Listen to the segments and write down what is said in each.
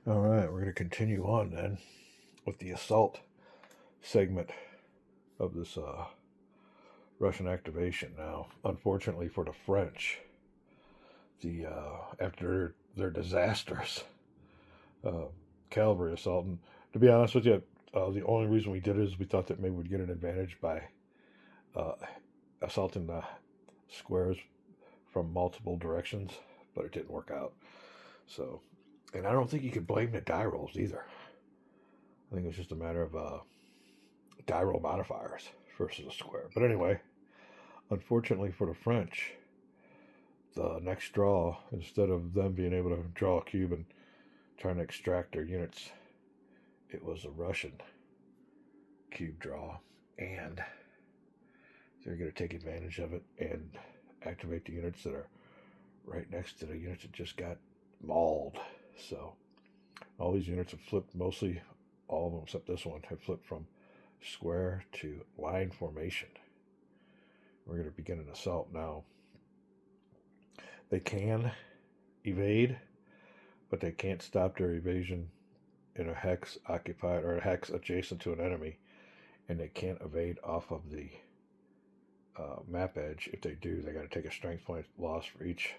All right, we're going to continue on then with the assault segment of this Russian activation. Now, unfortunately for the French, the after their disastrous uh, cavalry assault, and to be honest with you, the only reason we did it is we thought that maybe we'd get an advantage by uh, assaulting the squares from multiple directions, but it didn't work out. So, and I don't think you could blame the die rolls either. I think it's just a matter of die roll modifiers versus a square. But anyway, unfortunately for the French, the next draw, instead of them being able to draw a cube and trying to extract their units, it was a Russian cube draw. And they're going to take advantage of it and activate the units that are right next to the units that just got mauled. So all these units have flipped, mostly all of them except this one have flipped from square to line formation. We're going to begin an assault now. They can evade, but they can't stop their evasion in a hex occupied or a hex adjacent to an enemy, and they can't evade off of the map edge. If they do, they got to take a strength point loss for each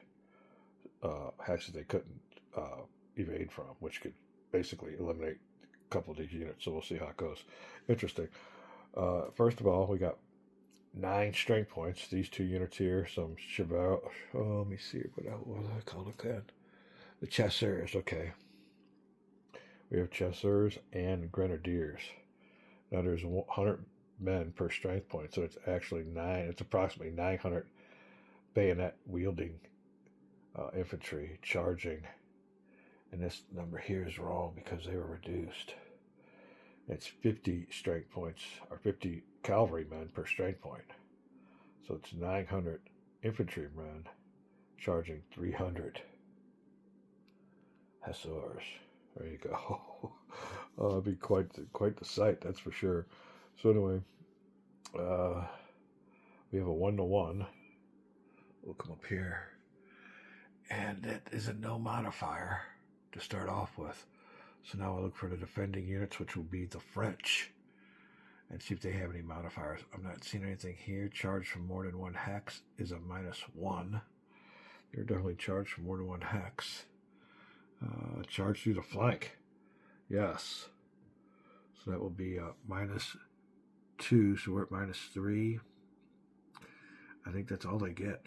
hex that they couldn't evade from, which could basically eliminate a couple of these units. So we'll see how it goes. Interesting. First of all, we got 9 strength points. These 2 units here, some cheval. Oh, let me see what I call it again. The chasseurs. Okay, we have chasseurs and grenadiers. Now there's 100 men per strength point, so it's actually 9. It's approximately 900 bayonet wielding infantry charging. And this number here is wrong because they were reduced. It's 50 strength points, or 50 cavalry men per strength point. So it's 900 infantrymen charging 300 hussars. There you go. It'd be quite the sight, that's for sure. So anyway, we have a 1-to-1. We'll come up here, and that is a no modifier to start off with. So now I look for the defending units, which will be the French, and see if they have any modifiers. I'm not seeing anything here. Charge from more than 1 hex is a -1. They're definitely charged from more than 1 hex. Charge through the flank. Yes. So that will be a -2. So we're at -3. I think that's all they get.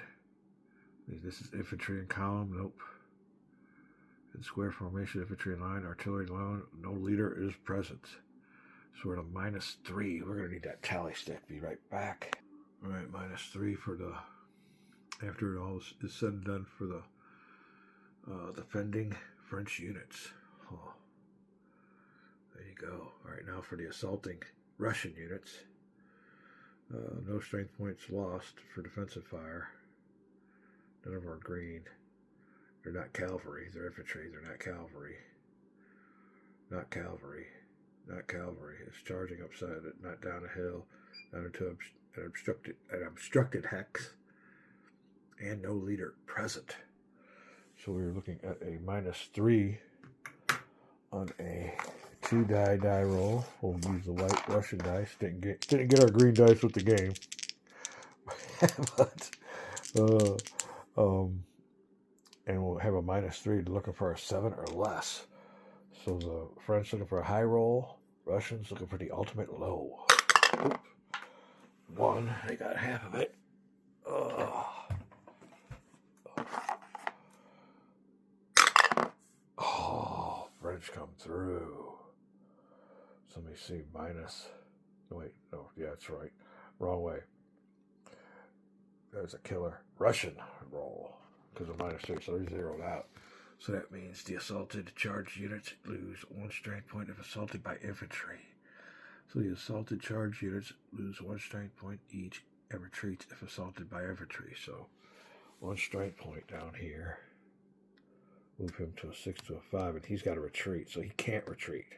This is infantry in column. Nope. In square formation, infantry in line, artillery alone, no leader is present. So we're at a -3. We're going to need that tally stick. Be right back. All right, -3 for the, after it all is said and done, for the defending French units. Oh, there you go. All right, now for the assaulting Russian units. No strength points lost for defensive fire. None of them are green. They're not cavalry. They're infantry. They're not cavalry. Not cavalry. Not cavalry. It's charging upside it, not down a hill, not into an obstructed hex, and no leader present. So we were looking at a -3 on a 2-die roll. We'll use the white Russian dice. Didn't get our green dice with the game, but and we'll have a -3 looking for a 7 or less. So the French looking for a high roll, Russians looking for the ultimate low. Oop. 1, they got half of it. Oh, French come through. So let me see, minus. Wait, no, yeah, that's right. Wrong way. There's a killer Russian roll because of -3, so they're zeroed out. So that means the assaulted charged units lose 1 strength point if assaulted by infantry. So the assaulted charged units lose 1 strength point each and retreats if assaulted by infantry. So 1 strength point down here. Move him to a 6 to a 5, and he's got to retreat, so he can't retreat.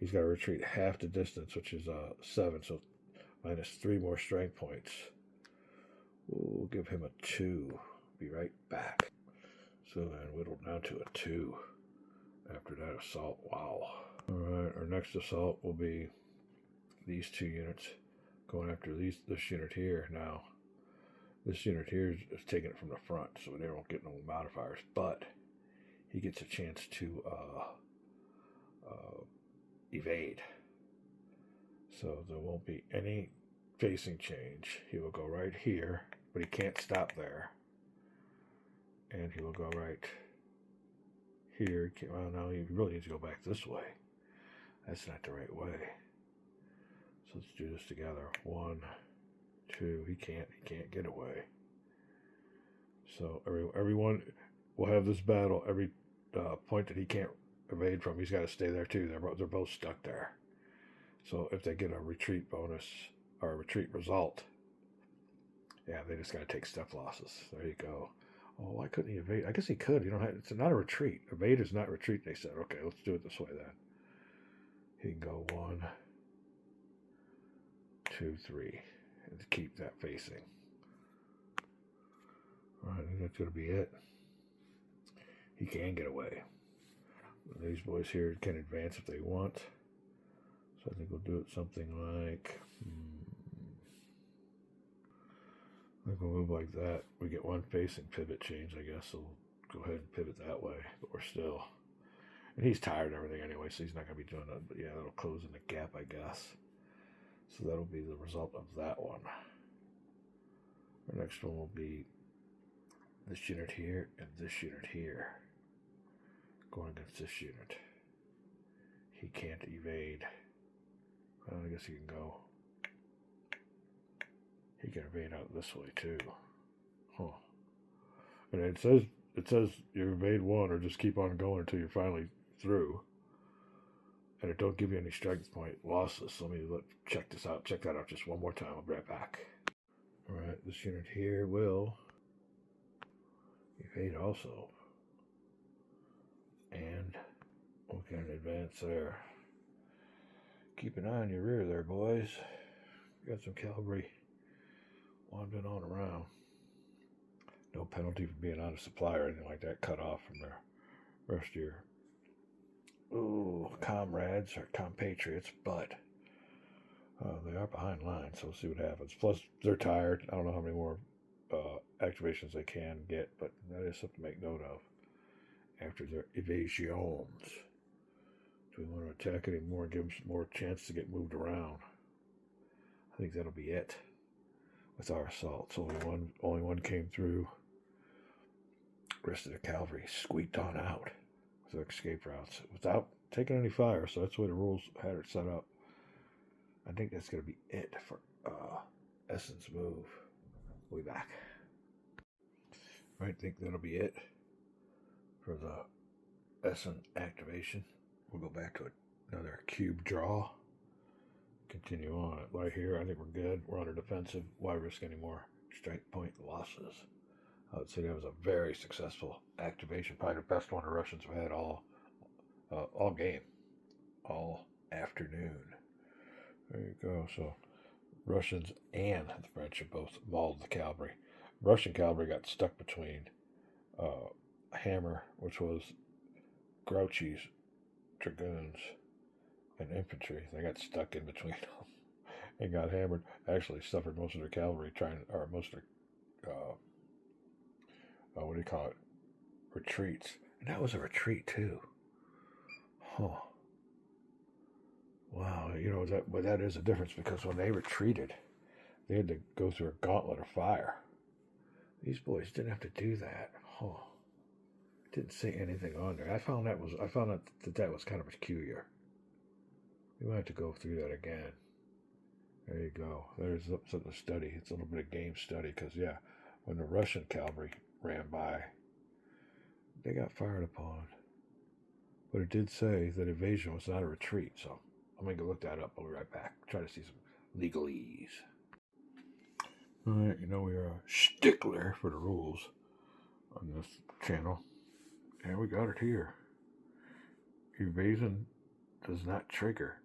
He's got to retreat half the distance, which is 7, so -3 more strength points. We'll give him a 2. Be right back. So then whittled down to a 2. after that assault. Wow. Alright, our next assault will be these two units going after this unit here. Now, this unit here is taking it from the front, so they don't get no modifiers, but he gets a chance to evade. So there won't be any facing change. He will go right here, but he can't stop there. And he will go right here. Well, now he really needs to go back this way. That's not the right way. So let's do this together. 1, 2. He can't get away. So everyone will have this battle. Every point that he can't evade from, he's got to stay there too. They're both stuck there. So if they get a retreat bonus or a retreat result, yeah, they just got to take step losses. There you go. Oh, why couldn't he evade? I guess he could. You don't have. It's not a retreat. Evade is not retreat. They said, okay, let's do it this way then. He can go 1, 2, 3, and keep that facing. All right, I think that's going to be it. He can get away. These boys here can advance if they want. So I think we'll do it something like, I think we'll move like that. We get one facing pivot change, I guess, so we'll go ahead and pivot that way. But we're still, and he's tired of everything anyway, so he's not going to be doing that. But yeah, that'll close in the gap, I guess. So that'll be the result of that one. Our next one will be this unit here and this unit here going against this unit. He can't evade. Well, I guess he can go. He can evade out this way too. Huh. And it says you evade 1 or just keep on going until you're finally through. And it don't give you any strength point losses. So let me check this out. Check that out just one more time. I'll be right back. Alright, this unit here will evade also. And we can advance there. Keep an eye on your rear there, boys. Got some cavalry wandering on around. No penalty for being out of supply or anything like that. Cut off from the rest of your comrades or compatriots, but they are behind line, so we'll see what happens. Plus, they're tired. I don't know how many more activations they can get, but that is something to make note of after their evasions. Do we want to attack anymore and give them some more chance to get moved around? I think that'll be it with our assaults. Only one came through. The rest of the cavalry squeaked on out with their escape routes without taking any fire. So that's the way the rules had it set up. I think that's going to be it for Essen's move. We'll be back. I think that'll be it for the Essen activation. We'll go back to another cube draw. Continue on. Right here, I think we're good. We're on a defensive. Why risk any more strike point losses? I would say that was a very successful activation. Probably the best one the Russians have had all game. All afternoon. There you go. So Russians and the French have both mauled the cavalry. Russian cavalry got stuck between Hammer, which was Grouchy's dragoons, and infantry. They got stuck in between them and got hammered. Actually suffered most of their cavalry most of their retreats. And that was a retreat too. Huh. Wow, that is a difference, because when they retreated, they had to go through a gauntlet of fire. These boys didn't have to do that. Huh. Didn't say anything on there. I found out that was kind of peculiar. We might have to go through that again. There you go. There's something to study. It's a little bit of game study, because yeah, when the Russian cavalry ran by, they got fired upon. But it did say that evasion was not a retreat, so I'm going to go look that up. I'll be right back. Try to see some legalese. Alright, we are a stickler for the rules on this channel. And we got it here. Evasion does not trigger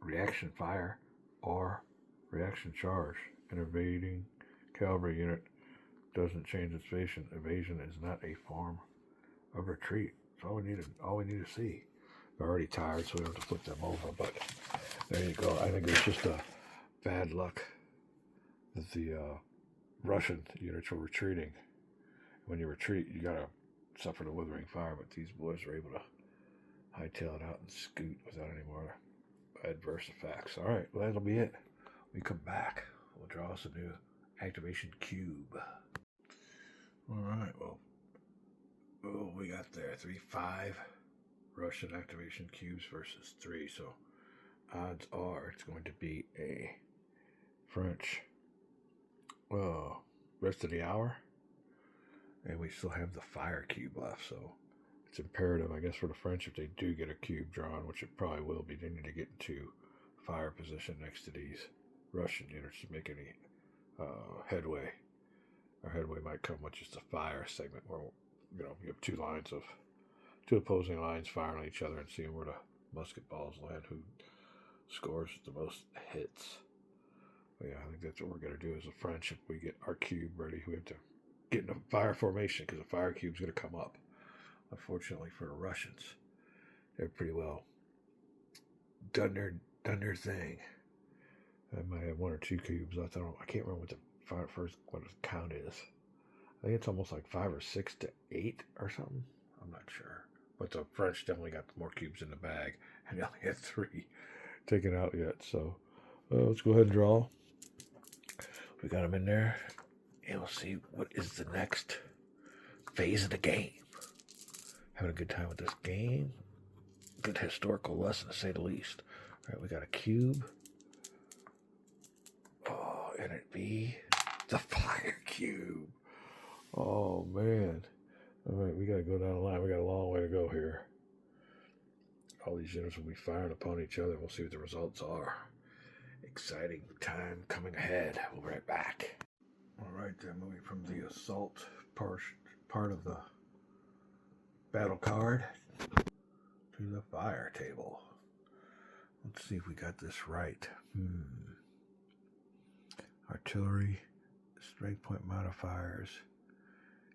reaction fire or reaction charge. An evading cavalry unit doesn't change its evasion. Evasion is not a form of retreat. All we need to see. They're already tired, so we don't have to flip them over. But there you go. I think it's just a bad luck that the Russian units were retreating. When you retreat, you gotta suffer the withering fire. But these boys are able to hightail it out and scoot without any more adverse effects. All right, well, that'll be it. When we come back, we'll draw us a new activation cube. All right, well, we got there 3-5 Russian activation cubes versus 3. So odds are it's going to be a French rest of the hour, and we still have the fire cube left. So it's imperative, I guess, for the French, if they do get a cube drawn, which it probably will be, they need to get into fire position next to these Russian units to make any headway. Our headway might come with just a fire segment where, you have two opposing lines firing at each other and seeing where the musket balls land, who scores the most hits. But yeah, I think that's what we're going to do as a French. If we get our cube ready, we have to get in a fire formation because the fire cube's going to come up. Unfortunately for the Russians, they've pretty well done their thing. I might have 1 or 2 cubes left. I can't remember what the count is. I think it's almost like 5 or 6 to 8 or something. I'm not sure. But the French definitely got more cubes in the bag, and they only had 3 taken out yet. So let's go ahead and draw. We got them in there, and we'll see what is the next phase of the game. Having a good time with this game. Good historical lesson, to say the least. All right, we got a cube. Oh, and it be the fire cube. Oh, man. All right, we got to go down the line. We got a long way to go here. All these units will be firing upon each other. We'll see what the results are. Exciting time coming ahead. We'll be right back. All right, then moving from the assault part of the battle card to the fire table. Let's see if we got this right. Artillery, strength point modifiers.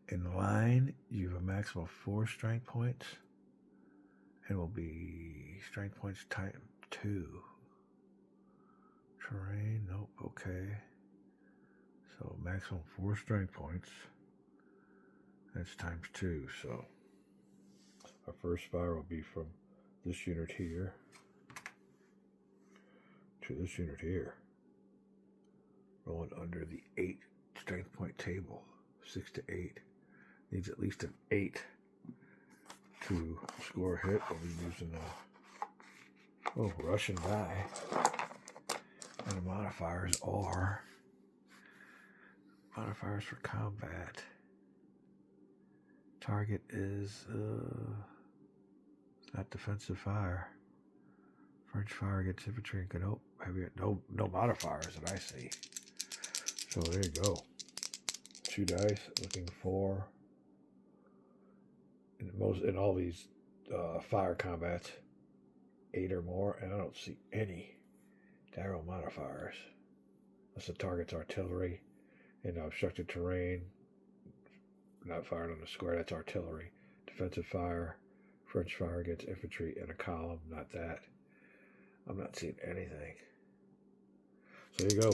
In line, you have a maximum of 4 strength points, and will be strength points times 2. Terrain, nope, okay. So maximum 4 strength points. That's times 2. So our first fire will be from this unit here to this unit here. Rolling under the 8 strength point table. 6 to 8. Needs at least an 8 to score a hit. We'll be using a Russian die. And the modifiers are modifiers for combat. Target is not defensive fire. French fire against infantry and no modifiers that I see. So there you go. 2 dice, looking for in all these fire combats 8 or more, and I don't see any arrow modifiers unless the target's artillery and obstructed terrain, not fired on the square. That's artillery. Defensive fire, French fire against infantry and a column, not that. I'm not seeing anything. So there you go.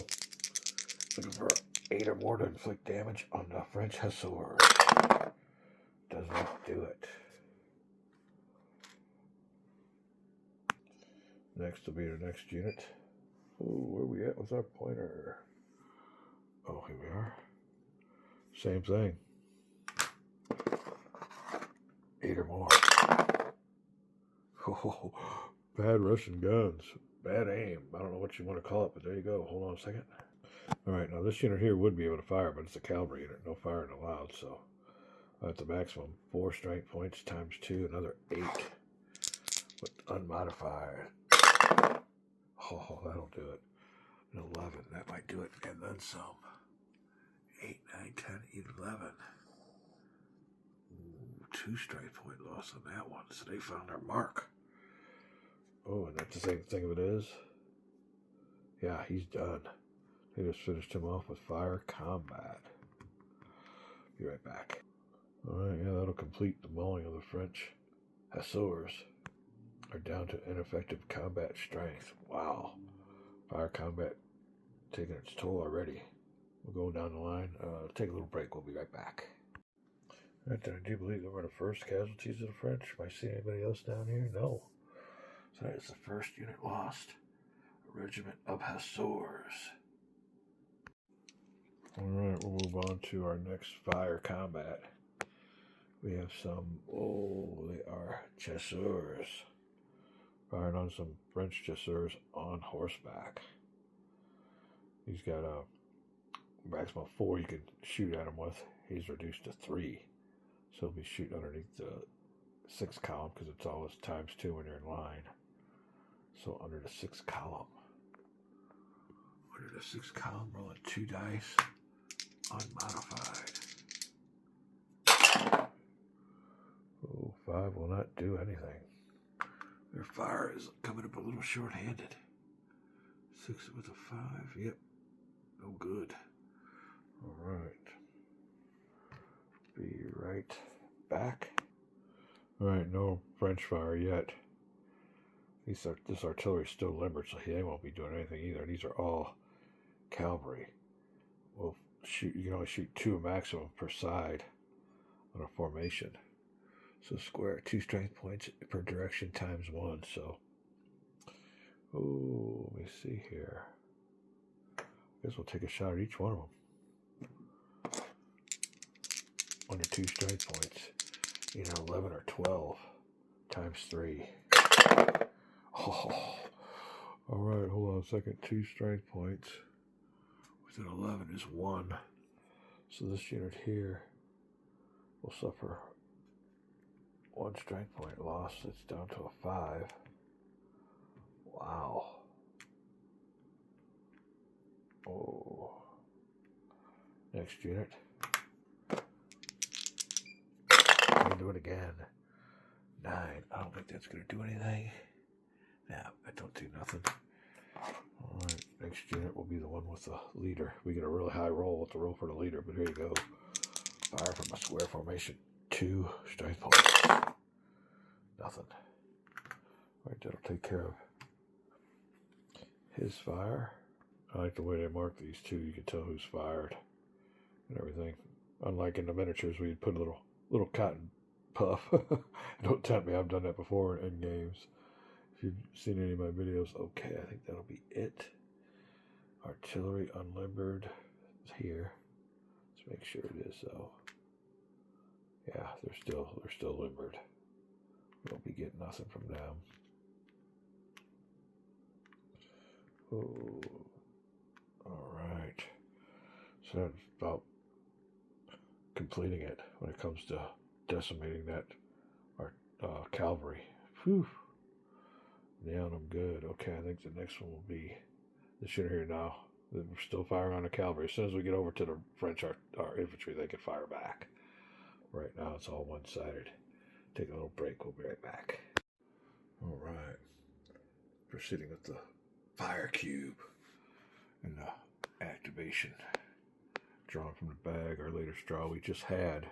Looking for 8 or more to inflict damage on the French Hussars. Does not do it. Next will be the next unit. Oh, where are we at with our pointer? Oh, here we are. Same thing. 8 or more. Oh, bad Russian guns. Bad aim. I don't know what you want to call it, but there you go. Hold on a second. All right, now this unit here would be able to fire, but it's a cavalry unit. No firing allowed, so at the maximum 4 strength points times 2, another 8 with unmodified. Oh, that'll do it. An 11, that might do it, and then some. 8, 9, 10, 11. Ooh, 2 strength point loss on that one, so they found their mark. Oh, and that's the same thing of it is. Yeah, he's done. They just finished him off with fire combat. Be right back. Alright, yeah, that'll complete the mauling of the French Hussars are down to ineffective combat strength. Wow. Fire combat taking its toll already. We'll go down the line. Take a little break. We'll be right back. Right, then I do believe they were the first casualties of the French. Am I seeing anybody else down here? No. So that is the first unit lost. A regiment of Hussars. Alright, we'll move on to our next fire combat. We have some, they are chasseurs. Firing on some French chasseurs on horseback. He's got a maximum 4 you can shoot at him with. He's reduced to 3. So he'll be shooting underneath the 6th column because it's always ×2 when you're in line. So under the 6th column. Under the 6th column, rolling 2 dice. Unmodified. 5 will not do anything. Their fire is coming up a little short-handed. 6 with a 5. Yep. No good. Alright. Be right back. Alright, no French fire yet. This artillery is still limbered, so they won't be doing anything either. These are all cavalry. We'll shoot. You can only shoot 2 maximum per side on a formation. So square 2 strength points per direction ×1. So, let me see here. I guess we'll take a shot at each one of them. Under 2 strength points, either 11 or 12 ×3. Oh, all right. Hold on a second. 2 strength points with an 11 is 1. So this unit here will suffer 1 strength point loss. It's down to a 5. Wow. Oh. Next unit. I'll do it again. 9. I don't think that's going to do anything. Nah, I don't do nothing. Alright, next unit will be the one with the leader. We get a really high roll with the roll for the leader, but here you go. Fire from a square formation. 2 strength points. Nothing. Alright, that'll take care of his fire. I like the way they mark these 2. You can tell who's fired and everything. Unlike in the miniatures where you'd put a little cotton puff. Don't tempt me, I've done that before in games. If you've seen any of my videos, okay, I think that'll be it. Artillery unlimbered here. Let's make sure it is though. Yeah, they're still limbered. We won't be getting nothing from them. Oh, all right. So that's about completing it when it comes to decimating that cavalry. Whew. Nailing them good. Okay, I think the next one will be this unit here now. We're still firing on the cavalry. As soon as we get over to the French our infantry, they can fire back. Right now, it's all one-sided. Take a little break. We'll be right back. All right. Proceeding with the fire cube and the activation. Drawn from the bag, our latest draw we just had.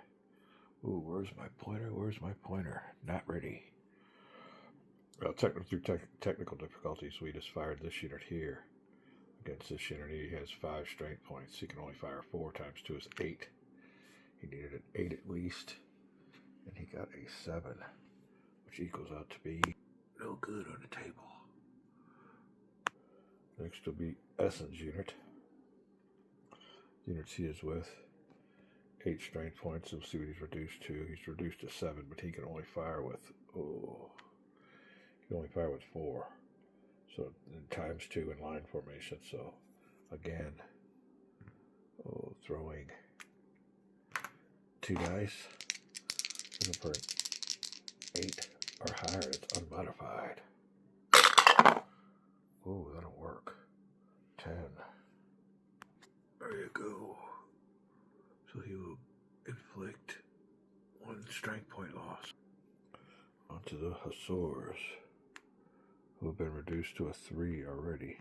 Ooh, where's my pointer? Where's my pointer? Not ready. Well, through technical difficulties, we just fired this unit here. Against this unit, he has 5 strength points. He can only fire 4 × 2 is 8. He needed an 8 at least, and he got a 7, which equals out to be no good on the table. Next will be Essen's unit. Units he is with 8 strength points. We'll see what he's reduced to. He's reduced to 7, but he can only fire with he can only fire with 4. So ×2 in line formation. So again, throwing 2 dice. Looking for 8 or higher. It's unmodified. Oh, that'll work. 10. There you go. So he will inflict 1 strength point loss. Onto the Hussars, who have been reduced to a 3 already.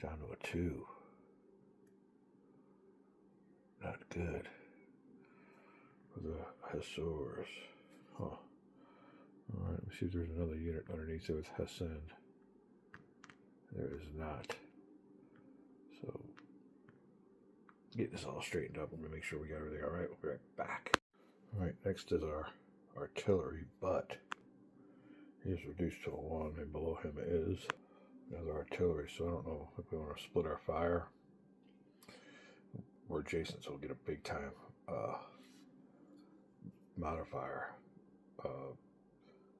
Down to a 2. Not good for the Hussars. Huh. me see if there's another unit underneath there with Hessen. There is not. So, getting this all straightened up. Let me make sure we got everything all right. We'll be right back. All right, next is our artillery butt. He is reduced to a 1, and below him is another artillery. So I don't know if we want to split our fire. We're adjacent, so we'll get a big time modifier.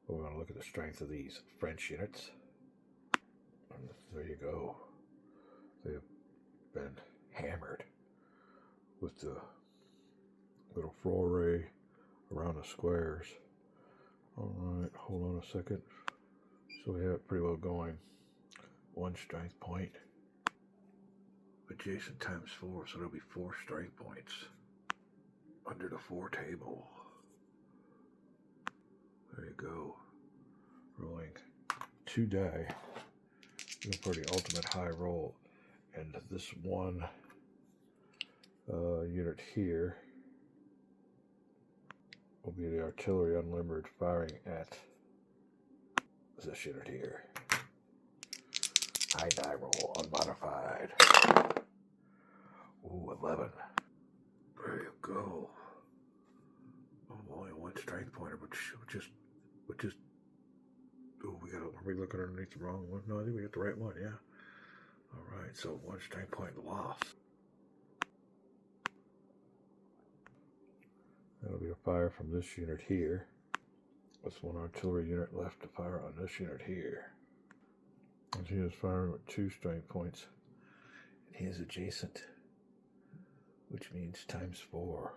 We want to look at the strength of these French units. And there you go. They have been hammered with the little foray around the squares. Alright, hold on a second. So we have it pretty well going. 1 strength point. Adjacent times 4, so there'll be 4 strength points under the 4 table. There you go. Rolling 2 die. Going for the ultimate high roll. And this one unit here will be the artillery unlimbered firing at this unit here. High die roll, unmodified. Ooh, 11. There you go. Only 1 strength pointer, which just. Oh, are we looking underneath the wrong one? No, I think we got the right one, yeah. Alright, so 1 strength point lost. That'll be a fire from this unit here. With 1 artillery unit left to fire on this unit here. And he is firing with 2 strength points. And he is adjacent, which means times 4.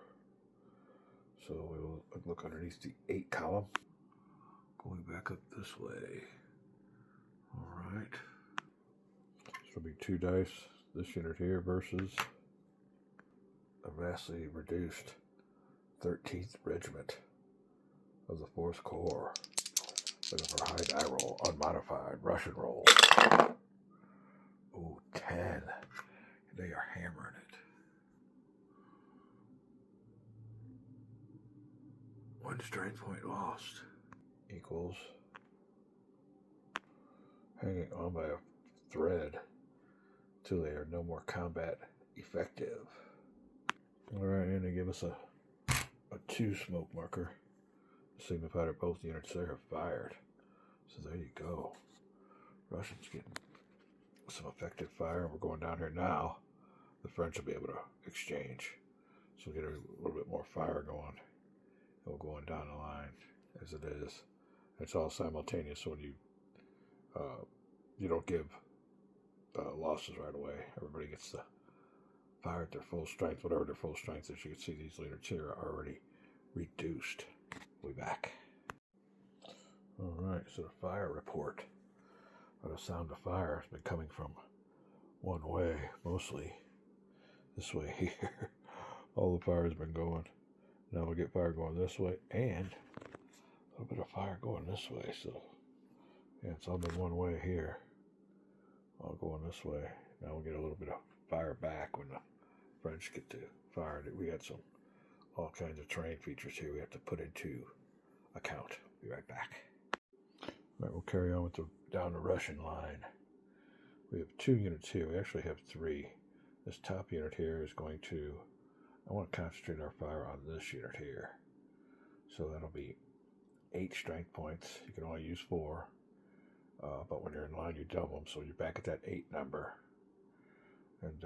So we will look underneath the 8 column. Going back up this way. Alright. This will be 2 dice. This unit here versus a vastly reduced 13th Regiment of the 4th Corps. Looking for high die roll, unmodified, Russian roll. Ooh, 10. They are hammering it. 1 strength point lost. Equals hanging on by a thread till they are no more combat effective. Alright, and they give us a 2 smoke marker to signify that both units there have fired. So there you go. Russians getting some effective fire. We're going down here now. The French will be able to exchange. So we'll get a little bit more fire going. And we'll go on down the line as it is. It's all simultaneous, so when you don't give losses right away. Everybody gets to fire at their full strength, whatever their full strength is. You can see these units here are already reduced. We'll be back. Alright, so the fire report. The sound of fire has been coming from one way, mostly this way here. All the fire has been going. Now we'll get fire going this way, and a little bit of fire going this way. So, yeah, it's all been one way here. All going this way. Now we'll get a little bit of fire back when the French get to fire. We got all kinds of terrain features here we have to put into account. Be right back. All right, we'll carry on with down the Russian line. We have 2 units here. We actually have 3. This top unit here is going to, I want to concentrate our fire on this unit here. So that'll be 8 strength points. You can only use 4. But when you're in line, you double them. So you're back at that 8 number. And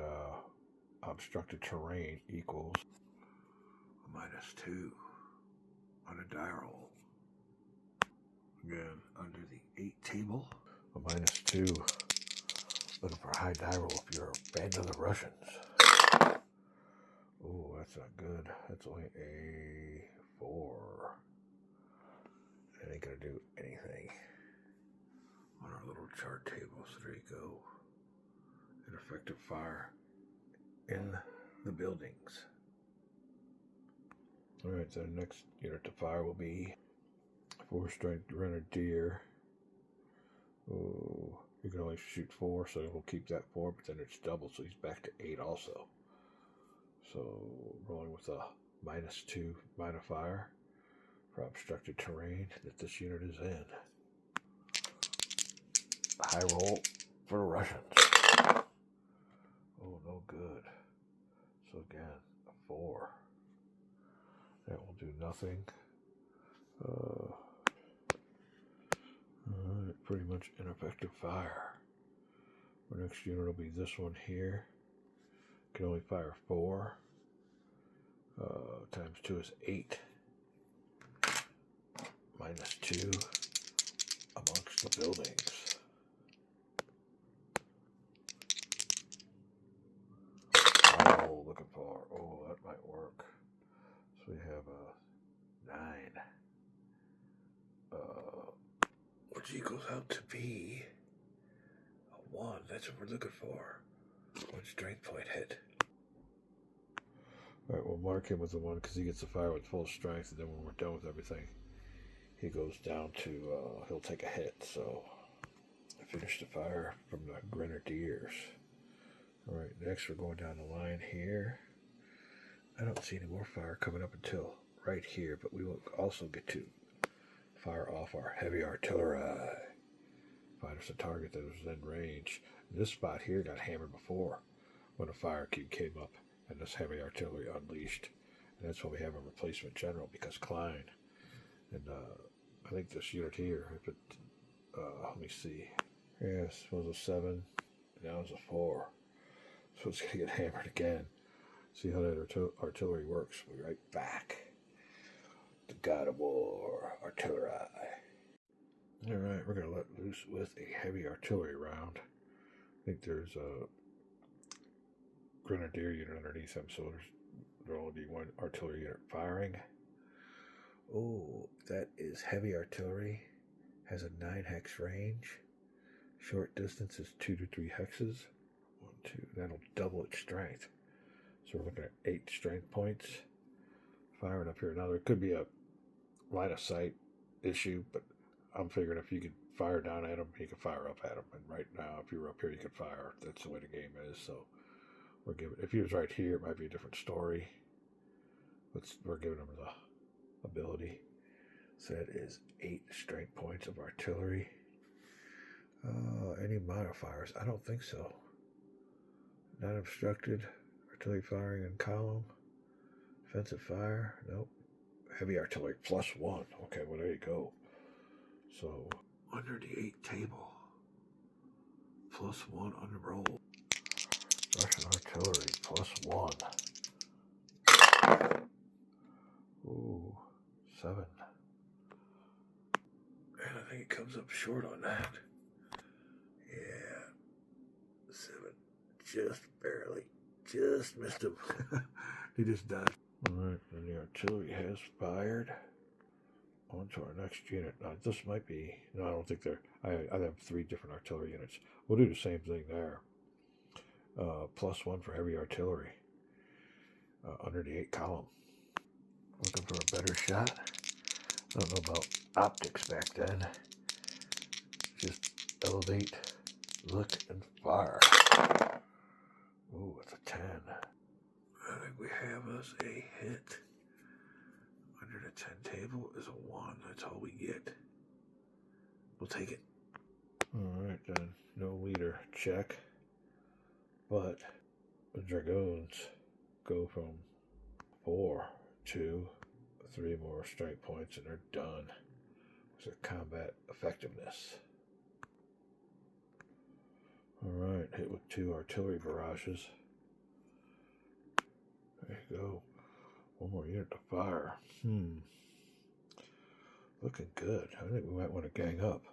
obstructed terrain equals a -2 on a die roll. Again, under the 8 table, a -2. Looking for a high die roll if you're a band of the Russians. Oh, that's not good. That's only a 4. That ain't gonna do anything on our little chart table. So there you go. An effective fire in the buildings. Alright, so the next unit to fire will be 4 strength Grenadier. Oh, you can only shoot 4, so we'll keep that 4, but then it's double, so he's back to 8 also. So rolling with a -2 modifier. for obstructed terrain that this unit is in. High roll for the Russians. Oh, no good. So again, a 4. That will do nothing. Alright, pretty much ineffective fire. Our next unit will be this one here. Can only fire 4. Times 2 is 8. Minus 2 amongst the buildings. Oh, looking for. Oh, that might work. So we have a 9. Which equals out to be a 1. That's what we're looking for. 1 strength point hit. Alright, we'll mark him with the 1 because he gets the fire with full strength, and then when we're done with everything, he goes down to, he'll take a hit. So I finished the fire from the Grenadiers. Alright, next we're going down the line here. I don't see any more fire coming up until right here, but we will also get to fire off our heavy artillery. Find us a target that was in range. This spot here got hammered before when a fire cube came up and this heavy artillery unleashed. And that's why we have a replacement general, because Klein. And I think this unit here, if it, let me see. Yes, it was a 7. Now it's a 4. So it's going to get hammered again. See how that artillery works. We'll be right back. The God of War, artillery. Alright, we're going to let loose with a heavy artillery round. I think there's a Grenadier unit underneath them, so there'll only be 1 artillery unit firing. Oh, that is heavy artillery. Has a 9 hex range. Short distance is 2 to 3 hexes. 1, 2. That'll double its strength. So we're looking at 8 strength points. Firing up here. Now there could be a line of sight issue, but I'm figuring if you could fire down at him, you can fire up at him. And right now, if you were up here, you could fire. That's the way the game is. So we're giving. If he was right here, it might be a different story. But we're giving him the ability. So that is 8 strength points of artillery. Any modifiers? I don't think so. Not obstructed. Artillery firing in column. Offensive fire. Nope. Heavy artillery +1. Okay, well, there you go. So, under the 8 table. +1 on the roll. Russian artillery +1. Ooh, 7. And I think it comes up short on that. Yeah. 7. Just barely. Just missed him. He just died. Alright, and the artillery has fired. On to our next unit. Now, this might be... No, I don't think they're... I have 3 different artillery units. We'll do the same thing there. +1 for heavy artillery. Under the 8 column. Looking for a better shot. I don't know about optics back then. Just elevate, look, and fire. Ooh, it's a 10. I think we have us a hit. Under the 10 table is a 1. That's all we get. We'll take it. Alright then. No leader. Check. But the Dragoons go from 4 to 3 more strike points and they're done. It's their combat effectiveness. Alright, hit with 2 artillery barrages. There you go. 1 more unit to fire. Looking good. I think we might want to gang up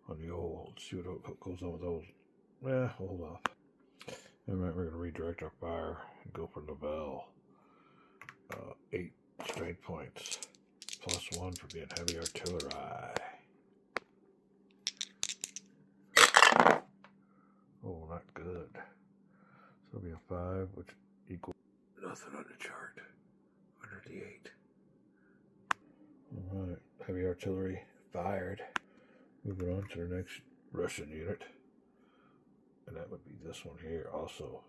on the old. See what goes on with those. Hold off. Alright, we're going to redirect our fire and go for Nivelle. 8 strength points. +1 for being heavy artillery. Oh, not good. So it'll be a 5, which equals nothing on the chart. Under the 8. Alright, heavy artillery fired. Moving on to the next Russian unit. And that would be this one here, also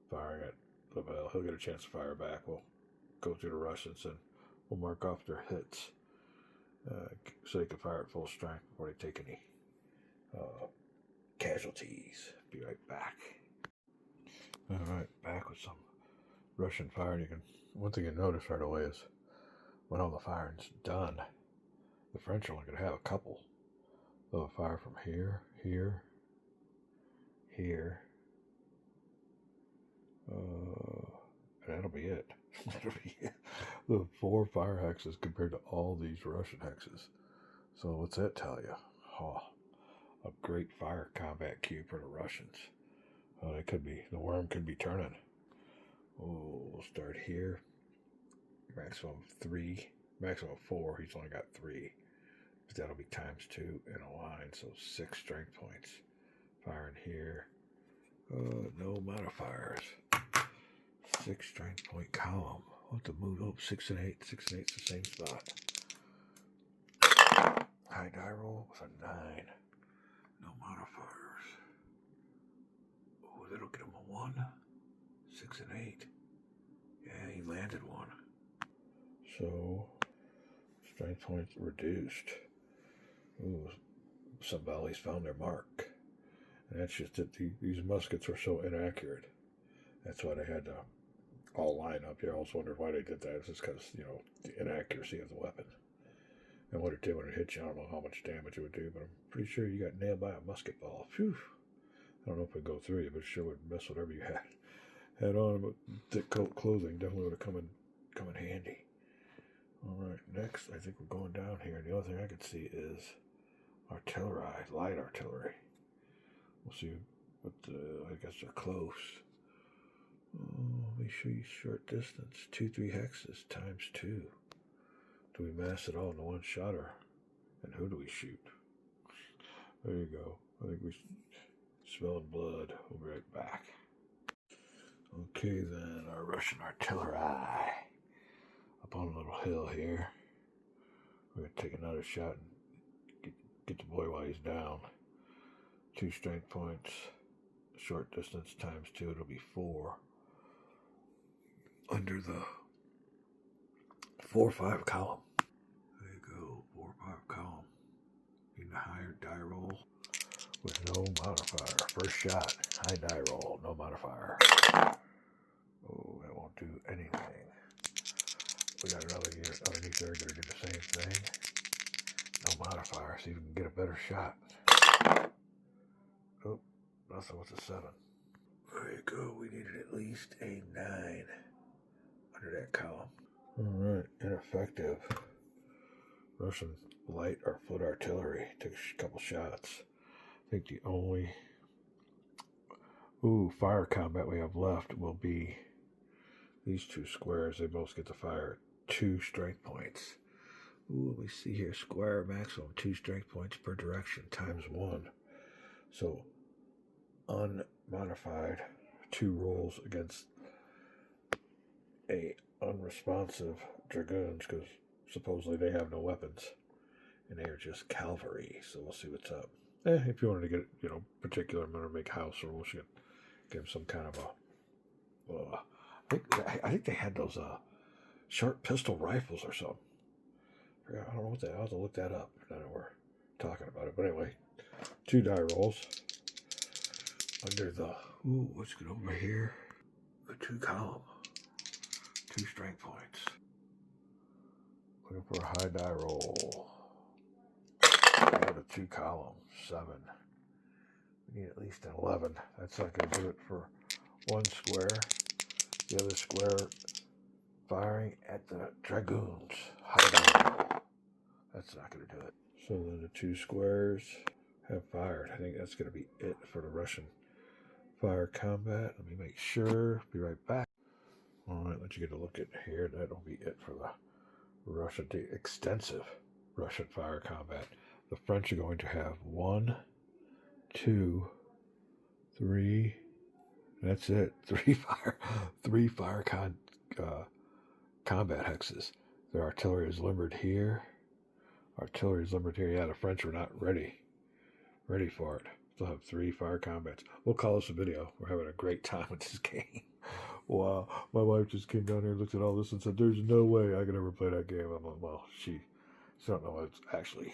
firing at Nivelle. He'll get a chance to fire back. We'll go through the Russians and we'll mark off their hits. so they can fire at full strength before they take any casualties. Be right back. All right, back with some Russian firing. One thing you notice right away is when all the firing's done, the French are only going to have a couple. They'll fire from here, here, here, and that'll be it. That'll be it. The 4 fire hexes compared to all these Russian hexes. So what's that tell you? Oh, a great fire combat cube for the Russians. The worm could be turning. Oh, we'll start here. Maximum 3, maximum 4. He's only got 3. But that'll be times 2 in a line, so 6 strength points. Firing here. No modifiers. 6 strength point column. I'll have to move up 6 and 8. 6 and 8's the same spot. High die roll with a 9. No modifiers. Oh, that'll get him a 1. 6 and 8. Yeah, he landed 1. So, strength points reduced. Ooh, somebody's found their mark. And that's just that these muskets are so inaccurate. That's why they had to all line up here. I always wondered why they did that. It's just because, the inaccuracy of the weapon. And what it did when it hit you, I don't know how much damage it would do, but I'm pretty sure you got nailed by a musket ball. Phew. I don't know if it would go through you, but it sure would mess whatever you had on. But thick coat clothing definitely would have come in handy. All right, next, I think we're going down here. And the only thing I can see is artillery, light artillery. We'll see what I guess they're close. Oh, let me show you short distance. 2-3 hexes times 2. Do we mass it all into one shotter? And who do we shoot? There you go. I think we smelling blood. We'll be right back. Okay then, our Russian artillery. Up on a little hill here. We're going to take another shot and get the boy while he's down. 2 strength points. Short distance times 2, it'll be 4. Under the 4-5 column. There you go, 4-5 column. Need a higher die roll with no modifier. First shot, high die roll, no modifier. Oh, that won't do anything. We got another unit underneath there going to do the same thing. No modifier, see if we can get a better shot. Oh, nothing with a 7. There you go, we needed at least a 9 under that column. Alright, ineffective. Russian light or foot artillery. Took a couple shots. I think the only fire combat we have left will be these 2 squares. They both get to fire 2 strength points. Let me see here. Square maximum 2 strength points per direction times 1. So unmodified 2 rolls against a unresponsive dragoons, because supposedly they have no weapons and they are just cavalry. So we'll see what's up. If you wanted to get particular, I'm going to make house rules. You give them some kind of I think they had those short pistol rifles or something. I don't know what that. I'll have to look that up now that we're talking about it. But anyway, 2 die rolls under the what's good over here? The 2 column, 2 strength points. Looking for a high die roll. Got a 2 column, 7. We need at least an 11. That's not going to do it for 1 square. The other square firing at the dragoons. High die roll. That's not going to do it. So then the 2 squares have fired. I think that's going to be it for the Russian fire combat. Let me make sure. Be right back. All right, let you get a look at here. That'll be it for the extensive Russian fire combat. The French are going to have 1, 2, 3. That's it. 3 fire combat hexes. Their artillery is limbered here. Yeah, the French were not ready for it. Still have 3 fire combats. We'll call this a video. We're having a great time with this game. Wow. My wife just came down here and looked at all this and said, "There's no way I could ever play that game." I'm like, well, she So I don't know, it's actually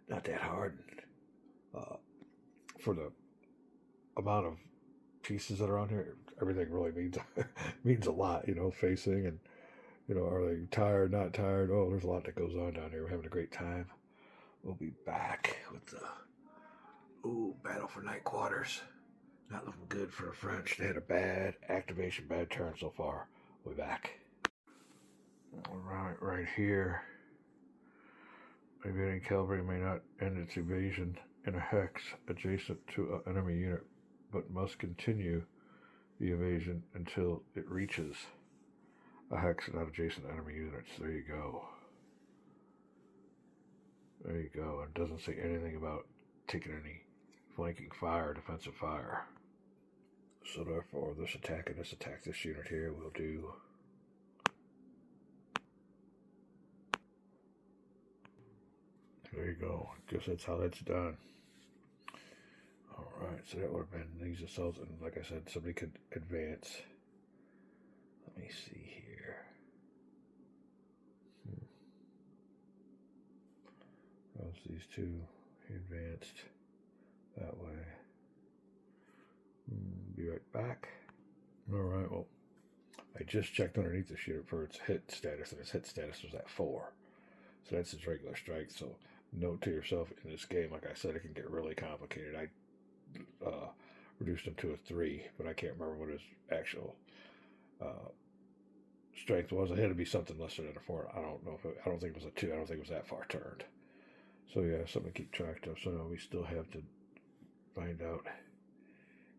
not that hard. For the amount of pieces that are on here, everything really means a lot, facing and, are they tired, not tired? Oh, there's a lot that goes on down here. We're having a great time. We'll be back with the battle for night quarters. Not looking good for the French. They had a bad activation, bad turn so far. We'll be back. All right here. Invading cavalry may not end its evasion in a hex adjacent to an enemy unit, but must continue the evasion until it reaches a hex not adjacent to enemy units. There you go. There you go. It doesn't say anything about taking any flanking fire, defensive fire. So therefore, this attack and this attack, this unit here will do. There you go. I guess that's how that's done. Alright, so that would have been these assaults, and like I said, somebody could advance. Let me see here. Those these two, he advanced that way. Be right back. Alright, well, I just checked underneath the unit for its hit status, and its hit status was at 4. So that's its regular strength. So note to yourself, in this game, like I said, it can get really complicated. I reduced him to a 3, but I can't remember what his actual strength was. It had to be something less than a 4. I don't know I don't think it was a 2. I don't think it was that far turned. So yeah, something to keep track of. So now we still have to find out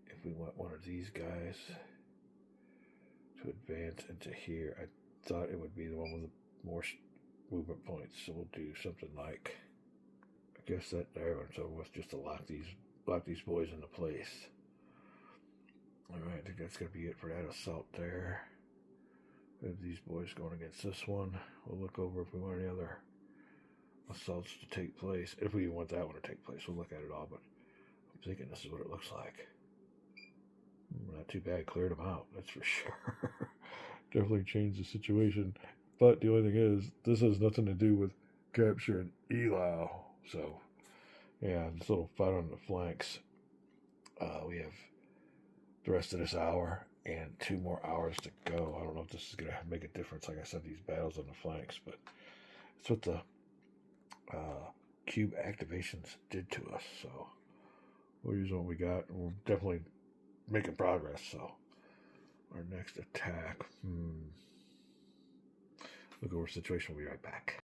if we want one of these guys to advance into here. I thought it would be the one with the more movement points. So we'll do something like, I guess that there one. So with just to lock these boys into place. Alright, I think that's going to be it for that assault there. We have these boys going against this one. We'll look over if we want any other assaults to take place. If we want that one to take place, we'll look at it all, but I'm thinking this is what it looks like. Not too bad, cleared them out, that's for sure. Definitely changed the situation. But the only thing is, this has nothing to do with capturing Eylau. So, yeah, this little fight on the flanks. We have the rest of this hour and 2 more hours to go. I don't know if this is going to make a difference. Like I said, these battles on the flanks, but it's what the cube activations did to us. So we're using what we got, and we're definitely making progress. So our next attack, look over situation. We'll be right back.